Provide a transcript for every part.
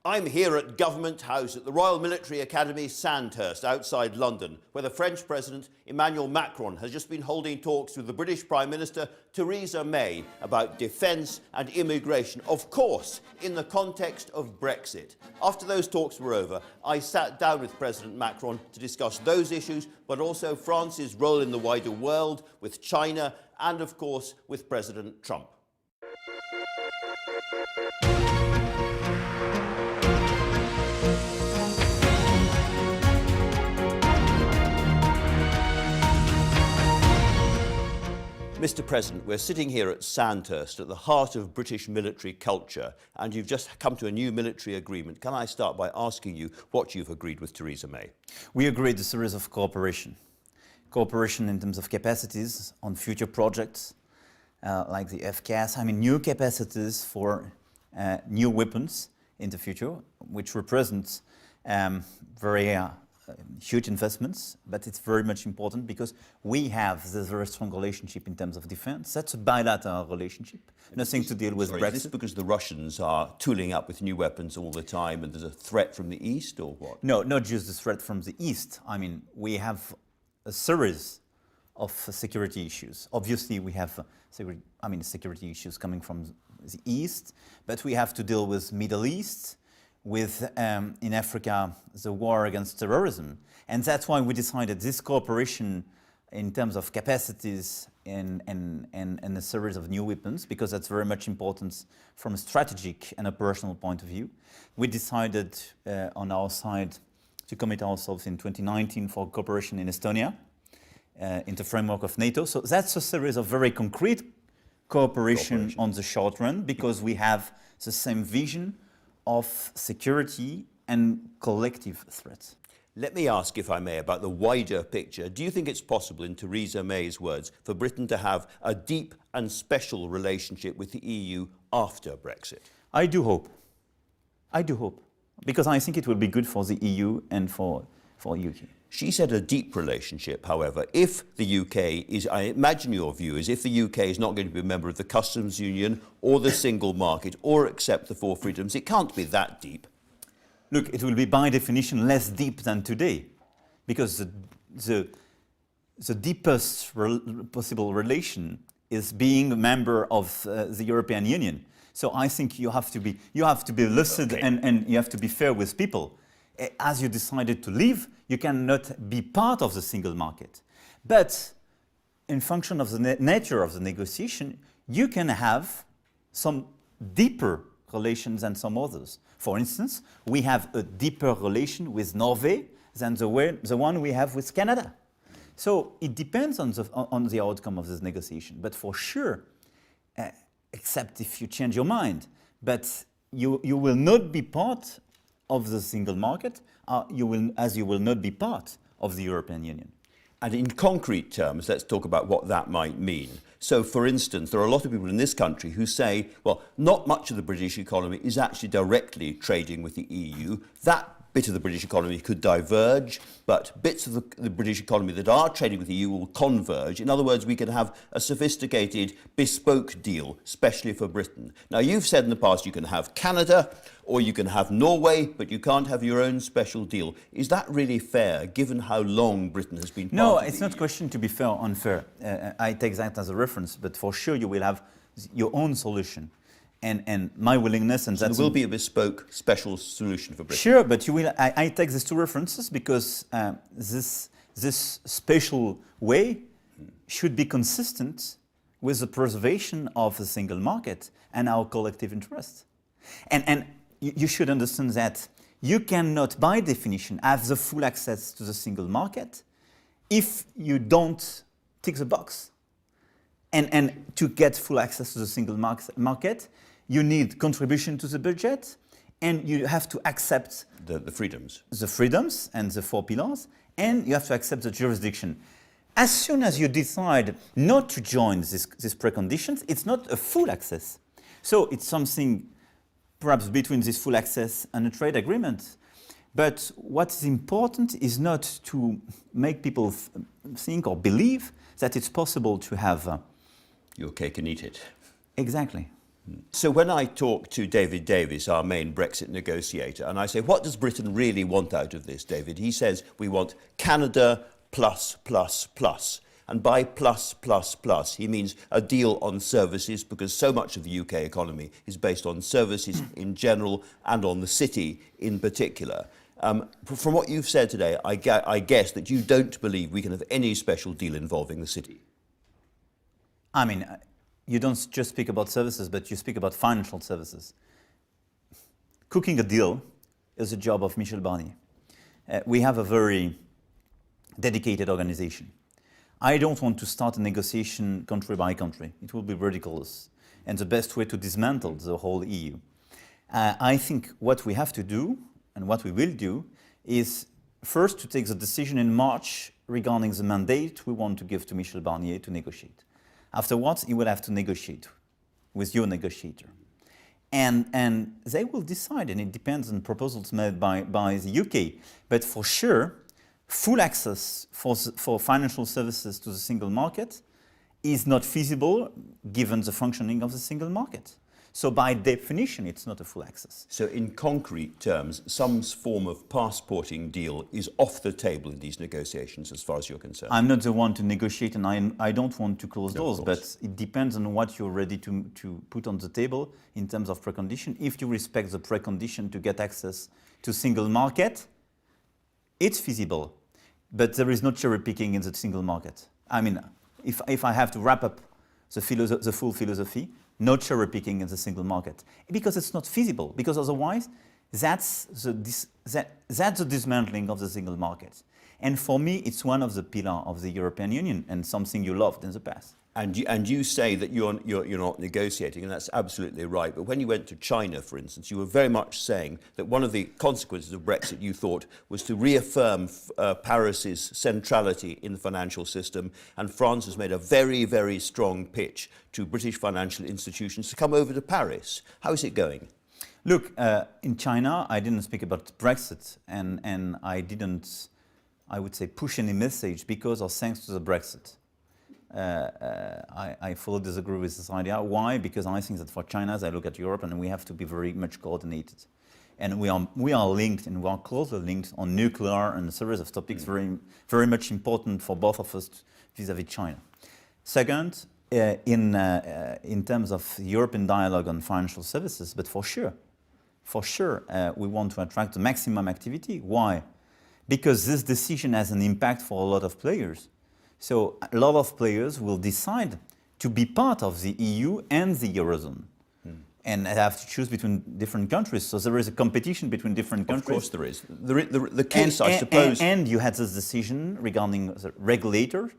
I'm here at Government House at the Royal Military Academy, Sandhurst, outside London, where the French President Emmanuel Macron has just been holding talks with the British Prime Minister Theresa May about defence and immigration, of course, in the context of Brexit. After those talks were over, I sat down with President Macron to discuss those issues, but also France's role in the wider world, with China, and of course, with President Trump. Mr. President, we're sitting here at Sandhurst at the heart of British military culture, and you've just come to a new military agreement. Can I start by asking you what you've agreed with Theresa May? We agreed a series of cooperation. Cooperation in terms of capacities on future projects, like the FCAS, new capacities for new weapons in the future, which represents very huge investments, but it's very much important because we have this very strong relationship in terms of defense. That's a bilateral relationship, nothing to deal with Brexit. Is this because the Russians are tooling up with new weapons all the time and there's a threat from the east, or what? No, not just the threat from the east. We have a series of security issues. Obviously, we have security issues coming from the east, but we have to deal with Middle East, with, in Africa, the war against terrorism. And that's why we decided this cooperation in terms of capacities and a series of new weapons, because that's very much important from a strategic and operational point of view. We decided on our side to commit ourselves in 2019 for cooperation in Estonia, in the framework of NATO. So that's a series of very concrete cooperation on the short run, because we have the same vision of security and collective threats. Let me ask, if I may, about the wider picture. Do you think it's possible, in Theresa May's words, for Britain to have a deep and special relationship with the EU after Brexit? I do hope. Because I think it will be good for the EU and for UK. She said a deep relationship, however. If the UK is, I imagine your view is, if the UK is not going to be a member of the customs union or the single market or accept the four freedoms, it can't be that deep. Look, it will be by definition less deep than today, because the deepest possible relation is being a member of the European Union. So I think you have to be lucid, okay, and you have to be fair with people. As you decided to leave, you cannot be part of the single market. But in function of the nature of the negotiation, you can have some deeper relations than some others. For instance, we have a deeper relation with Norway than the one we have with Canada. So it depends on the outcome of this negotiation. But for sure, except if you change your mind, but you will not be part of the single market, you will not be part of the European Union. And in concrete terms, let's talk about what that might mean. So, for instance, there are a lot of people in this country who say, well, not much of the British economy is actually directly trading with the EU. That bit of the British economy could diverge, but bits of the British economy that are trading with the EU will converge. In other words, we can have a sophisticated, bespoke deal, especially for Britain. Now, you've said in the past you can have Canada or you can have Norway, but you can't have your own special deal. Is that really fair, given how long Britain has been part No, of the it's not a question to be fair or unfair. I take that as a reference, but for sure you will have your own solution. And my willingness, and so there will be a bespoke special solution for Britain. Sure, but you will. I take these two references because this special way should be consistent with the preservation of the single market and our collective interest. And you should understand that you cannot, by definition, have the full access to the single market if you don't tick the box. And to get full access to the single market, you need contribution to the budget, and you have to accept the freedoms. The freedoms and the four pillars, and you have to accept the jurisdiction. As soon as you decide not to join these preconditions, it's not a full access. So it's something perhaps between this full access and a trade agreement. But what is important is not to make people think or believe that it's possible to have your cake and eat it. Exactly. So when I talk to David Davis, our main Brexit negotiator, and I say, what does Britain really want out of this, David? He says, we want Canada plus, plus, plus. And by plus, plus, plus, he means a deal on services, because so much of the UK economy is based on services in general and on the city in particular. From what you've said today, I guess that you don't believe we can have any special deal involving the city. I mean, you don't just speak about services, but you speak about financial services. Cooking a deal is a job of Michel Barnier. We have a very dedicated organization. I don't want to start a negotiation country by country. It will be ridiculous and the best way to dismantle the whole EU. I think what we have to do and what we will do is first to take the decision in March regarding the mandate we want to give to Michel Barnier to negotiate. Afterwards, he will have to negotiate with your negotiator. And they will decide, and it depends on proposals made by the UK. But for sure, full access for financial services to the single market is not feasible given the functioning of the single market. So by definition, it's not a full access. So in concrete terms, some form of passporting deal is off the table in these negotiations as far as you're concerned. I'm not the one to negotiate, and I don't want to close doors, but it depends on what you're ready to put on the table in terms of precondition. If you respect the precondition to get access to single market, it's feasible, but there is no cherry picking in the single market. I mean, if I have to wrap up the full philosophy, no cherry picking in the single market, because it's not feasible, because otherwise that's the dismantling of the single market. And for me, it's one of the pillars of the European Union and something you loved in the past. And you say that you're not negotiating, and that's absolutely right. But when you went to China, for instance, you were very much saying that one of the consequences of Brexit, you thought, was to reaffirm Paris's centrality in the financial system. And France has made a very, very strong pitch to British financial institutions to come over to Paris. How is it going? Look, in China, I didn't speak about Brexit, and I didn't, I would say, push any message because or thanks to the Brexit. I fully disagree with this idea. Why? Because I think that for China, they look at Europe and we have to be very much coordinated. And we are linked, and we are closely linked on nuclear and a series of topics very much important for both of us vis-à-vis China. Second, in terms of European dialogue on financial services, but for sure, we want to attract the maximum activity. Why? Because this decision has an impact for a lot of players. So a lot of players will decide to be part of the EU and the Eurozone. And have to choose between different countries. So there is a competition between different countries. Of course there is. The case, I suppose... And you had this decision regarding the regulator.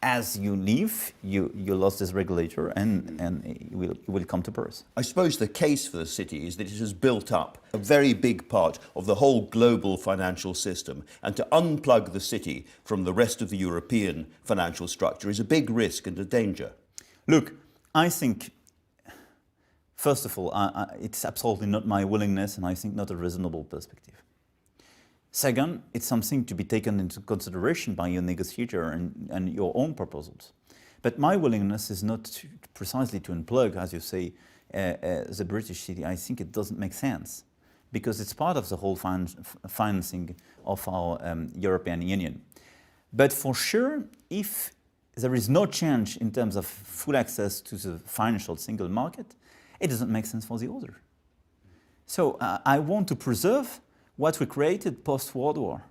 As you leave, you lost this regulator, and it will come to Paris. I suppose the case for the city is that it has built up a very big part of the whole global financial system, and to unplug the city from the rest of the European financial structure is a big risk and a danger. Look, I think, first of all, it's absolutely not my willingness, and I think not a reasonable perspective. Second, it's something to be taken into consideration by your negotiator and your own proposals. But my willingness is not precisely to unplug, as you say, the British city. I think it doesn't make sense because it's part of the whole financing of our European Union. But for sure, if there is no change in terms of full access to the financial single market, it doesn't make sense for the other. So I want to preserve what we created post-World War.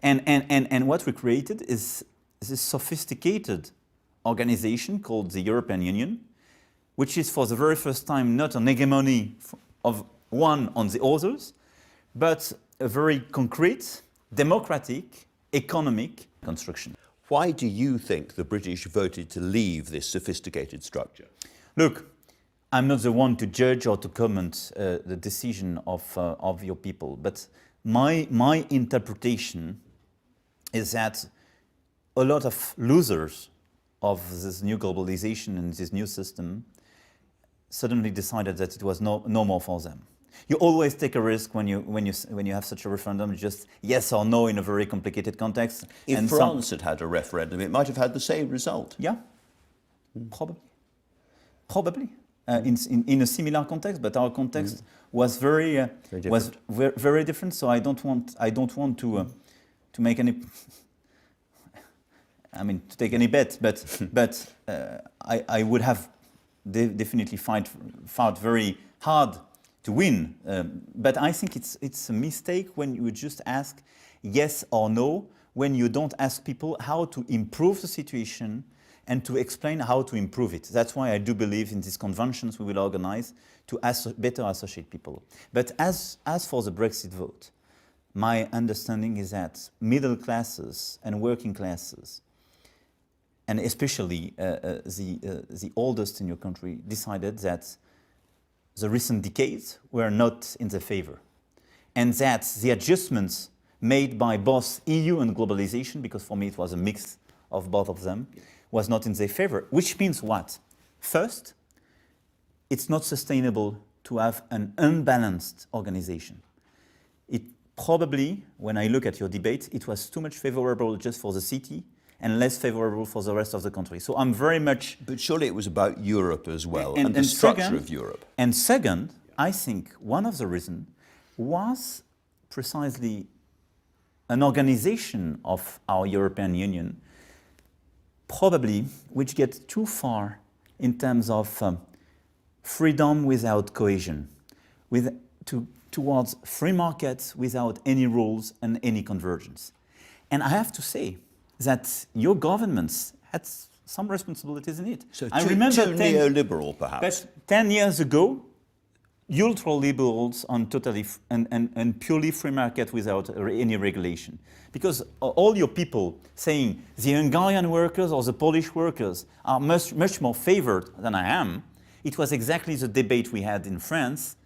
And what we created is this sophisticated organization called the European Union, which is for the very first time not an hegemony of one on the others, but a very concrete, democratic, economic construction. Why do you think the British voted to leave this sophisticated structure? Look, I'm not the one to judge or to comment the decision of your people, but my interpretation is that a lot of losers of this new globalization and this new system suddenly decided that it was no more for them. You always take a risk when you have such a referendum, just yes or no in a very complicated context. If France had a referendum, it might have had the same result. Yeah, probably. in a similar context, but our context was very different. So I don't want to make any. I mean, to take any bet, but I would have definitely fought very hard to win. But I think it's a mistake when you just ask yes or no, when you don't ask people how to improve the situation and to explain how to improve it. That's why I do believe in these conventions we will organize to better associate people. But as for the Brexit vote, my understanding is that middle classes and working classes, and especially the oldest in your country, decided that the recent decades were not in their favor. And that the adjustments made by both EU and globalization, because for me it was a mix of both of them, was not in their favor. Which means what? First, it's not sustainable to have an unbalanced organization. It probably, when I look at your debate, it was too much favorable just for the city and less favorable for the rest of the country. So I'm very much... But surely it was about Europe as well, and the structure of Europe. And second, I think one of the reasons was precisely an organization of our European Union, probably which gets too far in terms of freedom without cohesion, towards free markets without any rules and any convergence. And I have to say that your governments had some responsibilities in it. So I too neoliberal, perhaps? But 10 years ago, ultra-liberals on totally and purely free market without any regulation. Because all your people saying the Hungarian workers or the Polish workers are much more favored than I am, it was exactly the debate we had in France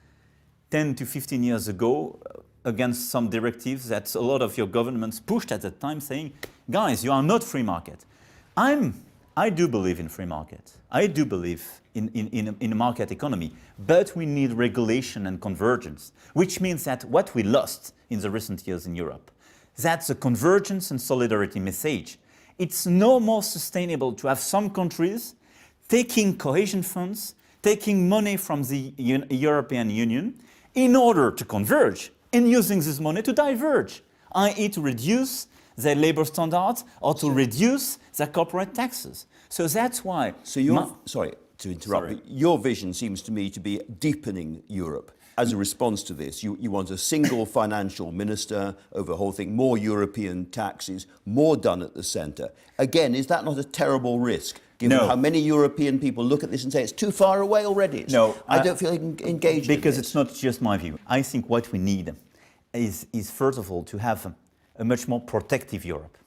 10 to 15 years ago against some directives that a lot of your governments pushed at that time, saying, guys, you are not free market. I do believe in free market. I do believe in a market economy, but we need regulation and convergence, which means that what we lost in the recent years in Europe, that's a convergence and solidarity message. It's no more sustainable to have some countries taking cohesion funds, taking money from the European Union in order to converge and using this money to diverge, i.e. to reduce their labor standards or to reduce their corporate taxes. So that's why... So sorry to interrupt, but your vision seems to me to be deepening Europe. As a response to this, you want a single financial minister over the whole thing, more European taxes, more done at the centre. Again, is that not a terrible risk, given how many European people look at this and say it's too far away already? I don't feel engaged because in this. It's not just my view. I think what we need is first of all, to have a much more protective Europe.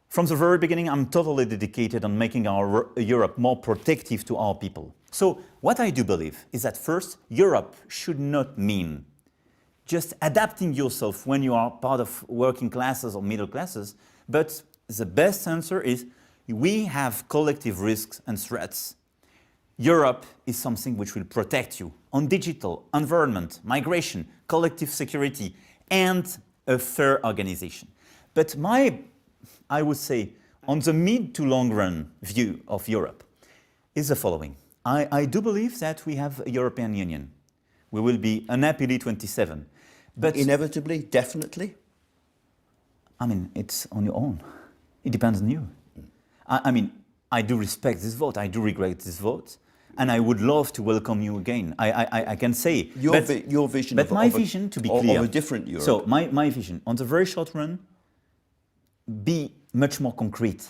From the very beginning, I'm totally dedicated on making our Europe more protective to our people. So what I do believe is that first, Europe should not mean just adapting yourself when you are part of working classes or middle classes, but the best answer is we have collective risks and threats. Europe is something which will protect you on digital, environment, migration, collective security, and a fair organization. But I would say, on the mid to long run view of Europe is the following. I do believe that we have a European Union. We will be unhappily 27. But inevitably, definitely? I mean, it's on your own. It depends on you. I mean, I do respect this vote. I do regret this vote. And I would love to welcome you again. I can say... Your vision but my vision, to be clear... Of a different Europe. So my vision, on the very short run, be much more concrete.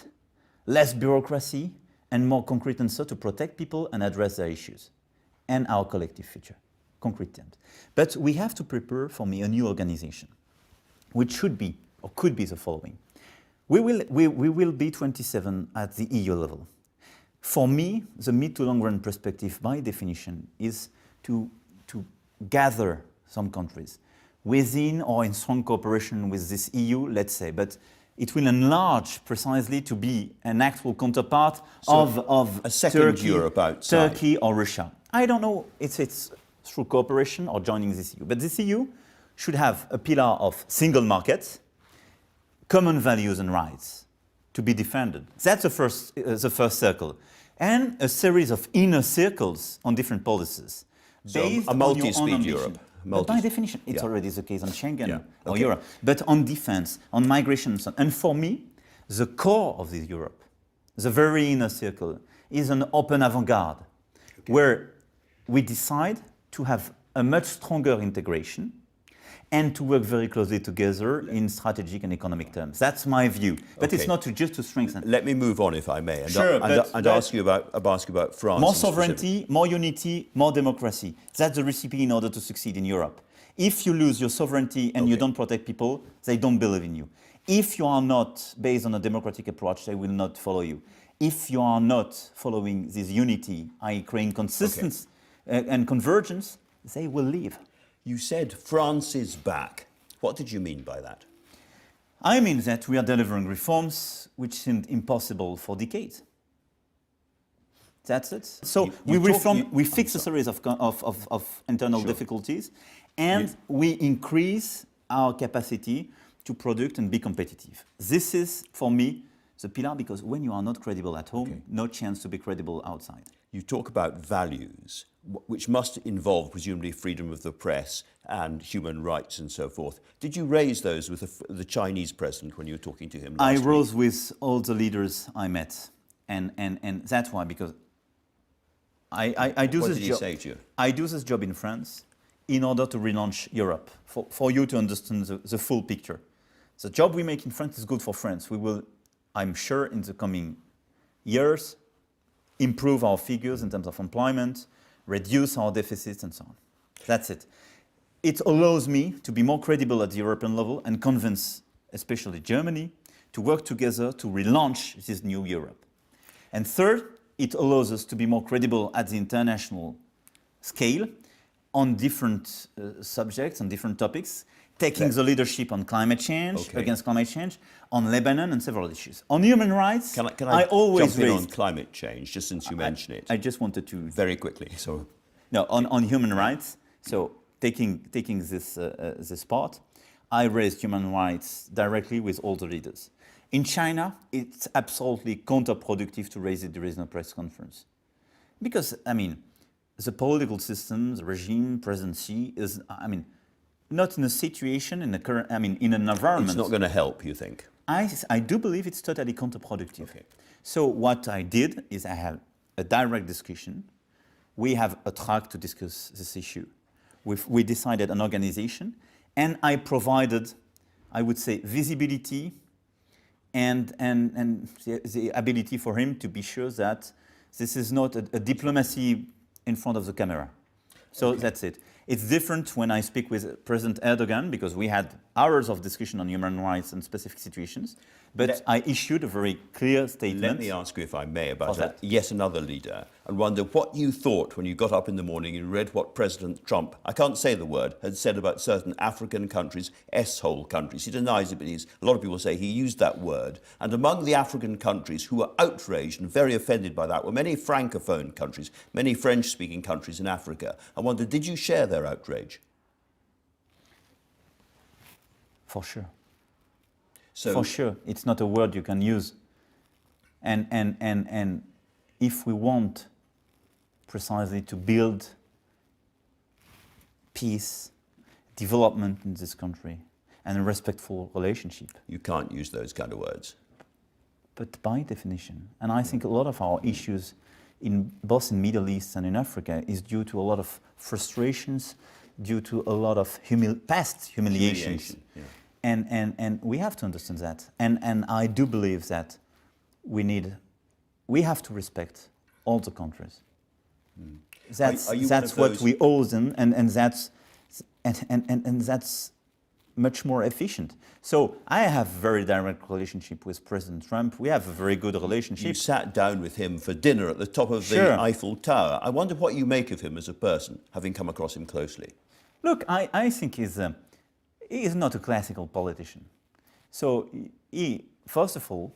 Less bureaucracy and more concrete answer to protect people and address their issues and our collective future. Concrete terms. But we have to prepare, for me, a new organization, which should be, or could be the following. We will be 27 at the EU level. For me, the mid to long run perspective, by definition, is to gather some countries within or in strong cooperation with this EU, let's say, but it will enlarge precisely to be an actual counterpart of a second Turkey, Europe outside. Turkey or Russia. I don't know if it's through cooperation or joining this EU, but this EU should have a pillar of single market, common values and rights to be defended. That's the first circle. and a series of inner circles on different policies. So based a on your own multi-speed ambition. Europe. But by definition, it's Yeah. already the case on Schengen Yeah. or Okay. Europe. But on defense, on migration, and so on. And for me, the core of this Europe, the very inner circle, is an open avant-garde, where we decide to have a much stronger integration and to work very closely together in strategic and economic terms. That's my view. But it's Okay. not just to strengthen. Let me move on, if I may, and, Sure, and ask you about France. More in specific. sovereignty, more unity, more democracy. That's the recipe in order to succeed in Europe. If you lose your sovereignty and you don't protect people, they don't believe in you. If you are not based on a democratic approach, they will not follow you. If you are not following this unity, i.e. creating consistency and convergence, they will leave. You said France is back. What did you mean by that? I mean that we are delivering reforms which seemed impossible for decades. That's it. So we fix a series of internal difficulties, and we increase our capacity to produce and be competitive. This is, for me, the pillar, because when you are not credible at home, no chance to be credible outside. You talk about values, which must involve presumably freedom of the press and human rights and so forth. Did you raise those with the Chinese president when you were talking to him last I week? rose with all the leaders I met, and that's why, because I do What this did he job. say to you? I do this job in France in order to relaunch Europe, for you to understand the full picture. The job we make in France is good for France. We will, I'm sure, in the coming years, improve our figures in terms of employment, reduce our deficits, and so on. That's it. It allows me to be more credible at the European level and convince, especially Germany, to work together to relaunch this new Europe. And third, it allows us to be more credible at the international scale on different subjects, on different topics, taking the leadership on climate change, against climate change, on Lebanon and several issues. On human rights, Can I always jump in on raise... climate change, just since you mention it? I just wanted to... Very quickly. So, No, on human rights, so taking this part, I raised human rights directly with all the leaders. In China, it's absolutely counterproductive to raise it during a press conference. Because, I mean, the political system, the regime, presidency is, I mean, not in a situation, in an environment. it's not going to help, you think? I do believe it's totally counterproductive. So what I did is I have a direct discussion. We have a track to discuss this issue. We decided an organization, and I provided, I would say, visibility and the ability for him to be sure that this is not a diplomacy in front of the camera. So that's it. It's different when I speak with President Erdogan, because we had hours of discussion on human rights and specific situations. But I issued a very clear statement. Let me ask you, if I may, about yet another leader, and wonder what you thought when you got up in the morning and read what President Trump, I can't say the word, had said about certain African countries, S-hole countries. He denies it, but a lot of people say he used that word. And among the African countries who were outraged and very offended by that were many Francophone countries, many French-speaking countries in Africa. I wonder, did you share their outrage? For sure. So, for sure, it's not a word you can use. And if we want precisely to build peace, development in this country, and a respectful relationship. You can't use those kind of words. But by definition, and I think a lot of our issues, both in Middle East and in Africa, is due to a lot of frustrations, due to a lot of past humiliations. Yeah. And we have to understand that. And I do believe that we have to respect all the countries. That's what we owe them, and that's much more efficient. So I have a very direct relationship with President Trump. We have a very good relationship. You sat down with him for dinner at the top of the Eiffel Tower. I wonder what you make of him as a person, having come across him closely. Look, I think he is not a classical politician. So first of all,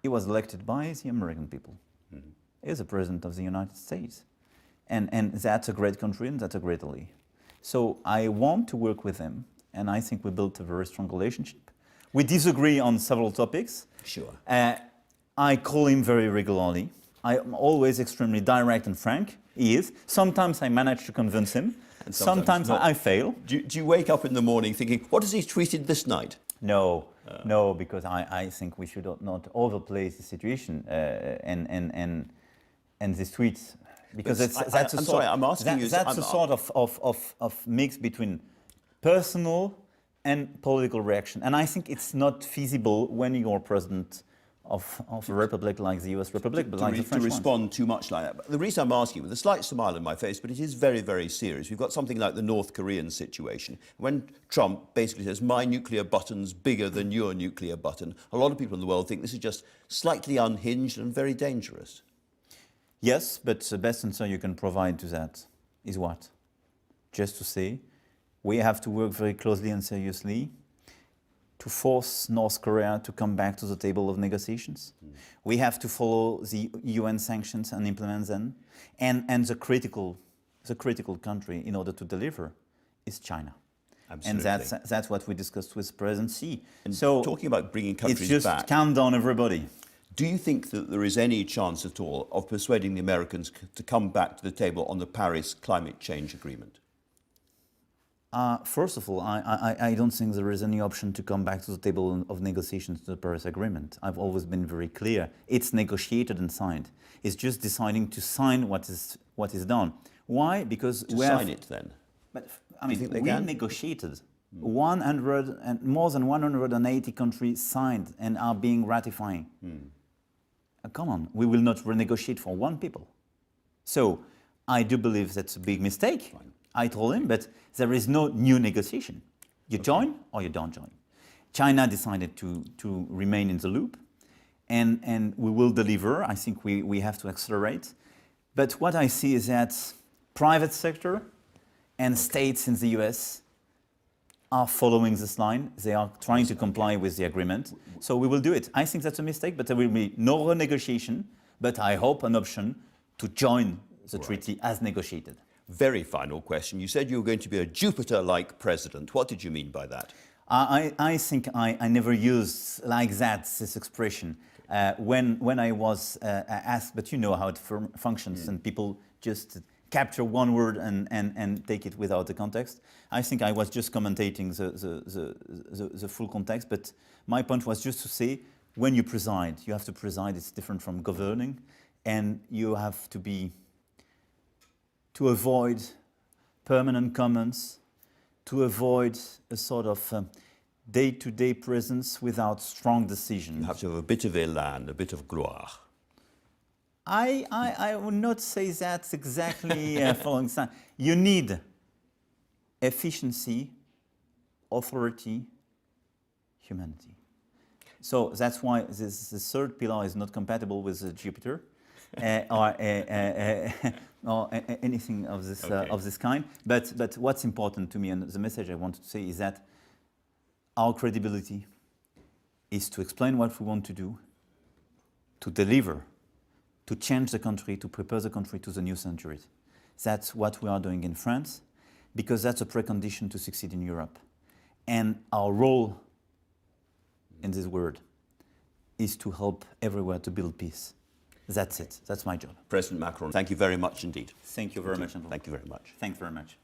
he was elected by the American people. Mm-hmm. He is the president of the United States. And that's a great country, and that's a great ally. So I want to work with him, and I think we built a very strong relationship. We disagree on several topics. Sure. I call him very regularly. I'm always extremely direct and frank. He is. Sometimes I manage to convince him. And Sometimes not. I fail. Do you wake up in the morning thinking, what has he tweeted this night? No, no, because I think we should not overplay the situation and these tweets, because that's a sort of mix between personal and political reaction, and I think it's not feasible when you're president of a republic like the US Republic, but like the French to respond too much like that. But the reason I'm asking, with a slight smile on my face, but it is very, very serious. We've got something like the North Korean situation. When Trump basically says, my nuclear button's bigger than your nuclear button, a lot of people in the world think this is just slightly unhinged and very dangerous. Yes, but the best answer you can provide to that is what? Just to say, we have to work very closely and seriously to force North Korea to come back to the table of negotiations. We have to follow the UN sanctions and implement them. And the critical country in order to deliver is China. Absolutely. And that's what we discussed with President Xi. And so talking about bringing countries it's just back, calm down, everybody. do you think that there is any chance at all of persuading the Americans to come back to the table on the Paris climate change agreement? First of all, I don't think there is any option to come back to the table of negotiations to the Paris Agreement. I've always been very clear. It's negotiated and signed. It's just deciding to sign what is done. Why? Because we sign it then. But I mean, we negotiated. 100 and more than 180 countries signed and are being ratifying. Come on, we will not renegotiate for one people. So I do believe that's a big mistake. Fine. I told him, but there is no new negotiation. You join or you don't join. China decided to remain in the loop, and we will deliver. I think we have to accelerate. But what I see is that private sector and states in the US are following this line. They are trying to comply with the agreement. So we will do it. I think that's a mistake, but there will be no renegotiation, but I hope an option to join the treaty as negotiated. Very final question. You said you were going to be a Jupiter-like president. What did you mean by that? I think I never used like that, this expression. When I was asked, but you know how it functions, and people just capture one word and take it without the context. I think I was just commentating the full context, but my point was just to say, when you preside, you have to preside. It's different from governing, and you have to avoid permanent comments, to avoid a sort of day-to-day presence without strong decisions. You have to have a bit of élan, a bit of gloire. I would not say that's exactly following sign. You need efficiency, authority, humanity. So that's why the third pillar is not compatible with Jupiter or anything of this kind. But what's important to me, and the message I wanted to say, is that our credibility is to explain what we want to do, to deliver, to change the country, to prepare the country to the new century. That's what we are doing in France, because that's a precondition to succeed in Europe. And our role in this world is to help everywhere to build peace. That's it. That's my job. President Macron, thank you very much indeed. Thank you very much. Thank you very much. Thanks very much.